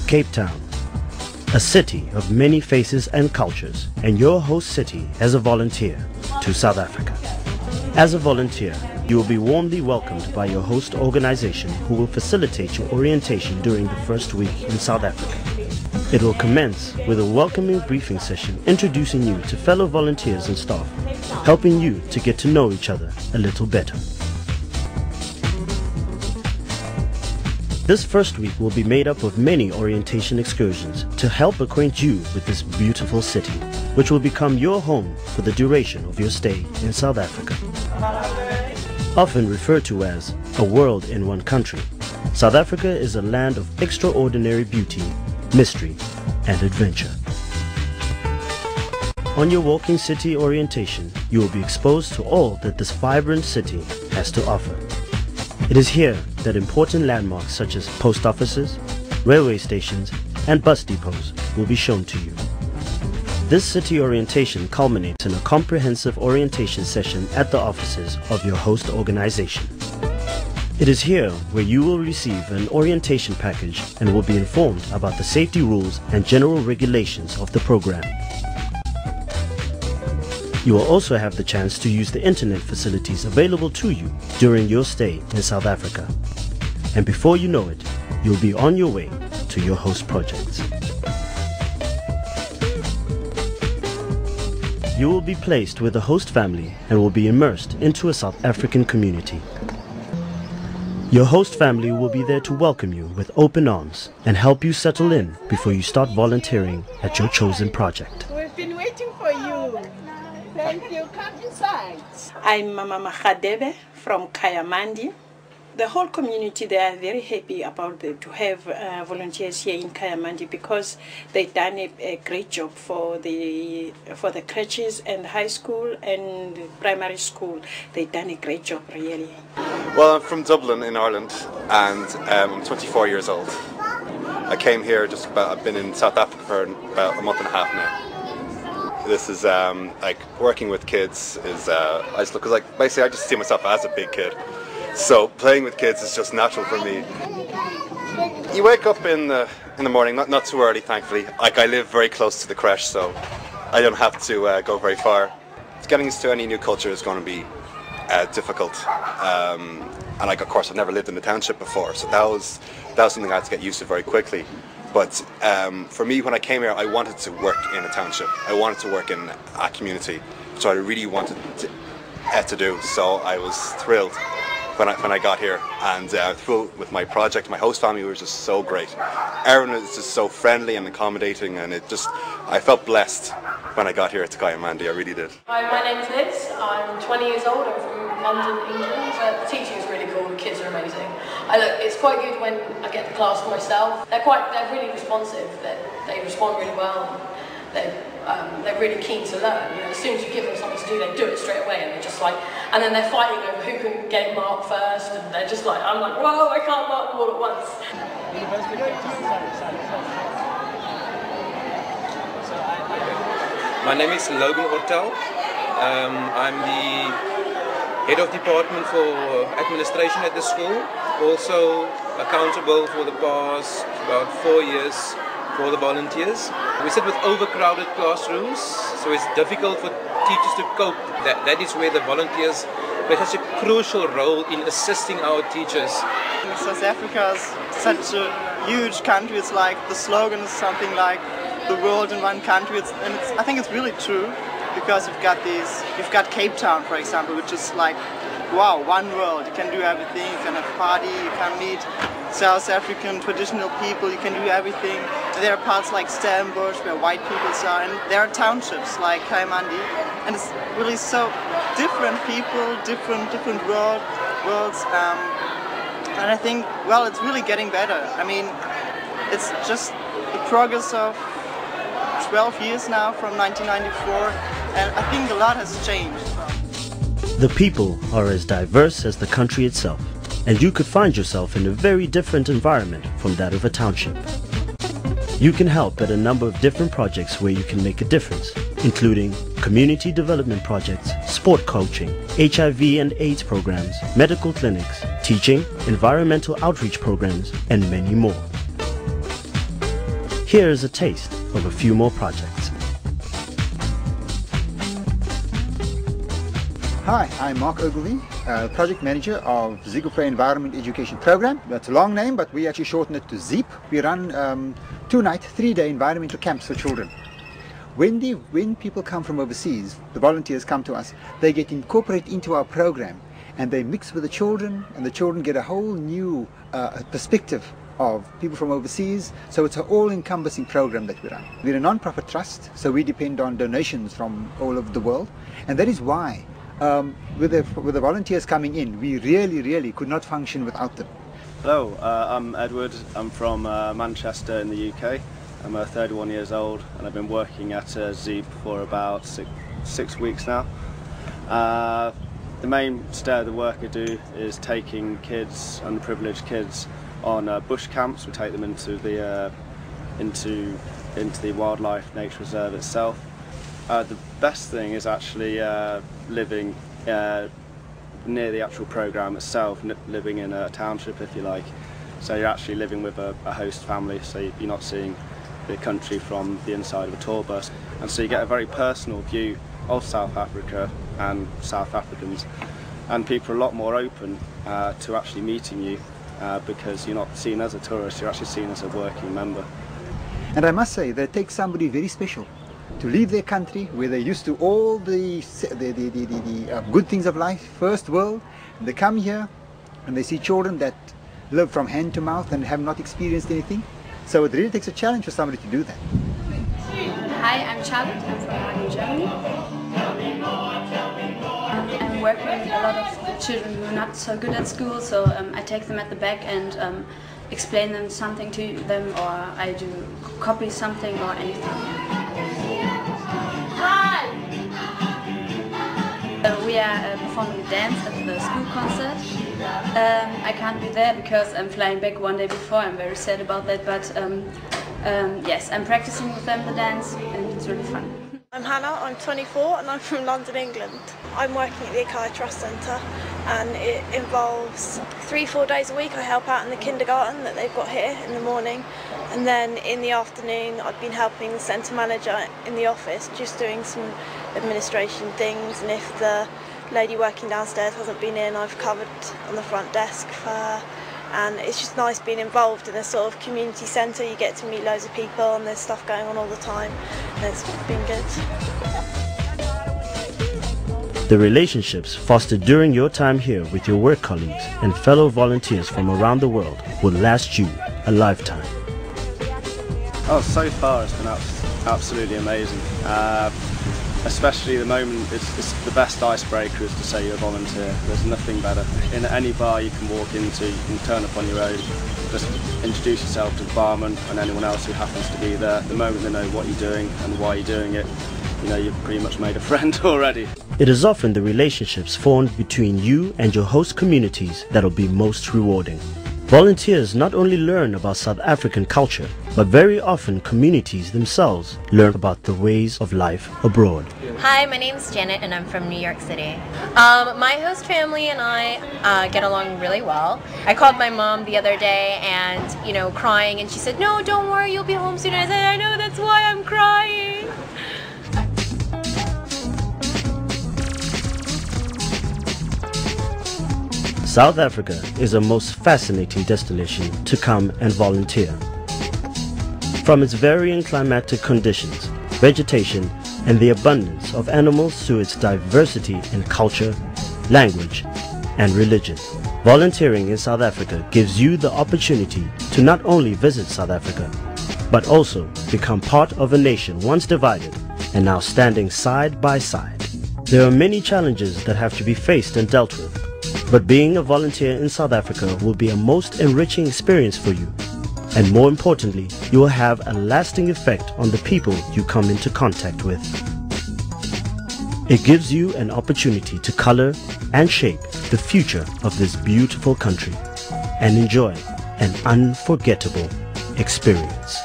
Cape Town, a city of many faces and cultures, and your host city as a volunteer to South Africa. As a volunteer, you will be warmly welcomed by your host organization who will facilitate your orientation during the first week in South Africa. It will commence with a welcoming briefing session introducing you to fellow volunteers and staff, helping you to get to know each other a little better. This first week will be made up of many orientation excursions to help acquaint you with this beautiful city, which will become your home for the duration of your stay in South Africa. Often referred to as a world in one country, South Africa is a land of extraordinary beauty, mystery, and adventure. On your walking city orientation, you will be exposed to all that this vibrant city has to offer. It is here that important landmarks such as post offices, railway stations, and bus depots will be shown to you. This city orientation culminates in a comprehensive orientation session at the offices of your host organization. It is here where you will receive an orientation package and will be informed about the safety rules and general regulations of the program. You will also have the chance to use the internet facilities available to you during your stay in South Africa. And before you know it, you'll be on your way to your host projects. You will be placed with a host family and will be immersed into a South African community. Your host family will be there to welcome you with open arms and help you settle in before you start volunteering at your chosen project. We've been waiting for you. Thank you. Come inside. I'm Mama Mahadebe from Kayamandi. The whole community, they are very happy about to have volunteers here in Kayamandi because they've done a great job for the crèches and high school and primary school. They've done a great job, really. Well, I'm from Dublin in Ireland, and I'm 24 years old. I came here I've been in South Africa for about a month and a half now. This is like working with kids is basically I just see myself as a big kid. So playing with kids is just natural for me. You wake up in the morning, not too early, thankfully. Like I live very close to the creche, so I don't have to go very far. Getting used to any new culture is going to be difficult. And of course, I've never lived in the township before, so that was something I had to get used to very quickly. But for me, when I came here, I wanted to work in a township. I wanted to work in a community, which I really wanted to do. So I was thrilled when I got here, and through with my project, my host family was just so great. Everyone is just so friendly and accommodating, and I felt blessed when I got here to Kayamandi. I really did. Hi, my name's Liz. I'm 20 years old. I'm from London, England. The teaching is really cool. The kids are amazing. It's quite good when I get the class to myself. They're really responsive. They respond really well. They're really keen to learn. You know, as soon as you give them something to do, they do it straight away, and they're just like, and then they're fighting over who can get marked first, and they're just like, I'm like, whoa, I can't mark them all at once. My name is Logan Ortel. I'm the head of department for administration at the school, also accountable for the past about 4 years for the volunteers. We sit with overcrowded classrooms, so it's difficult for teachers to cope. That is where the volunteers play such a crucial role in assisting our teachers. South Africa is such a huge country. It's like the slogan is something like the world in one country. I think it's really true, because you've got Cape Town, for example, which is like, wow, one world. You can do everything. You can have a party. You can meet South African traditional people. You can do everything. There are parts like Stellenbosch where white people are, and there are townships like Kayamandi, and it's really so different people, different worlds. And I think, well, it's really getting better. I mean, it's just the progress of 12 years now from 1994, and I think a lot has changed. The people are as diverse as the country itself, and you could find yourself in a very different environment from that of a township. You can help at a number of different projects where you can make a difference, including community development projects, sport coaching, HIV and AIDS programs, medical clinics, teaching, environmental outreach programs, and many more. Here is a taste of a few more projects. Hi, I'm Mark Ogilvie, Project Manager of Zigopre Environment Education Program. That's a long name, but we actually shorten it to ZEEP. We run 2-night, 3-day environmental camps for children. When people come from overseas, the volunteers come to us, they get incorporated into our program and they mix with the children, and the children get a whole new perspective of people from overseas. So it's an all-encompassing program that we run. We're a non-profit trust, so we depend on donations from all over the world, and that is why with the volunteers coming in, we really could not function without them. Hello, I'm Edward. I'm from Manchester in the UK. I'm 31 years old and I've been working at ZEEP for about six weeks now. The mainstay of the work I do is taking kids, underprivileged kids, on bush camps. We take them into the wildlife nature reserve itself. The best thing is actually living near the actual program itself, living in a township, if you like. So you're actually living with a host family, so you're not seeing the country from the inside of a tour bus. And so you get a very personal view of South Africa and South Africans. And people are a lot more open to actually meeting you because you're not seen as a tourist, you're actually seen as a working member. And I must say that it takes somebody very special to leave their country where they're used to all the good things of life, first world. They come here and they see children that live from hand to mouth and have not experienced anything. So it really takes a challenge for somebody to do that. Hi, I'm Charlotte. I'm from Hagen, Germany. I'm working with a lot of children who are not so good at school, so I take them at the back and explain them something to them, or I do copy something or anything. Hi! We are performing a dance at the school concert. I can't be there because I'm flying back one day before. I'm very sad about that, but yes, I'm practicing with them the dance and it's really fun. I'm Hannah, I'm 24 and I'm from London, England. I'm working at the Akai Trust Centre and it involves 3-4 days a week. I help out in the kindergarten that they've got here in the morning, and then in the afternoon I've been helping the centre manager in the office, just doing some administration things, and if the lady working downstairs hasn't been in, I've covered on the front desk for her. And it's just nice being involved in a sort of community centre. You get to meet loads of people and there's stuff going on all the time, and it's been good. The relationships fostered during your time here with your work colleagues and fellow volunteers from around the world will last you a lifetime. Oh, so far it's been absolutely amazing. Especially the moment, it's the best icebreaker is to say you're a volunteer. There's nothing better. In any bar you can walk into, you can turn up on your own, just introduce yourself to the barman and anyone else who happens to be there. The moment they know what you're doing and why you're doing it, you know, you've pretty much made a friend already. It is often the relationships formed between you and your host communities that will be most rewarding. Volunteers not only learn about South African culture, but very often communities themselves learn about the ways of life abroad. Hi, my name's Janet and I'm from New York City. My host family and I get along really well. I called my mom the other day and, you know, crying, and she said, "No, don't worry, you'll be home soon." I said, "I know, that's why I'm crying." South Africa is a most fascinating destination to come and volunteer. From its varying climatic conditions, vegetation, and the abundance of animals to its diversity in culture, language, and religion, volunteering in South Africa gives you the opportunity to not only visit South Africa, but also become part of a nation once divided and now standing side by side. There are many challenges that have to be faced and dealt with, but being a volunteer in South Africa will be a most enriching experience for you. And more importantly, you will have a lasting effect on the people you come into contact with. It gives you an opportunity to color and shape the future of this beautiful country and enjoy an unforgettable experience.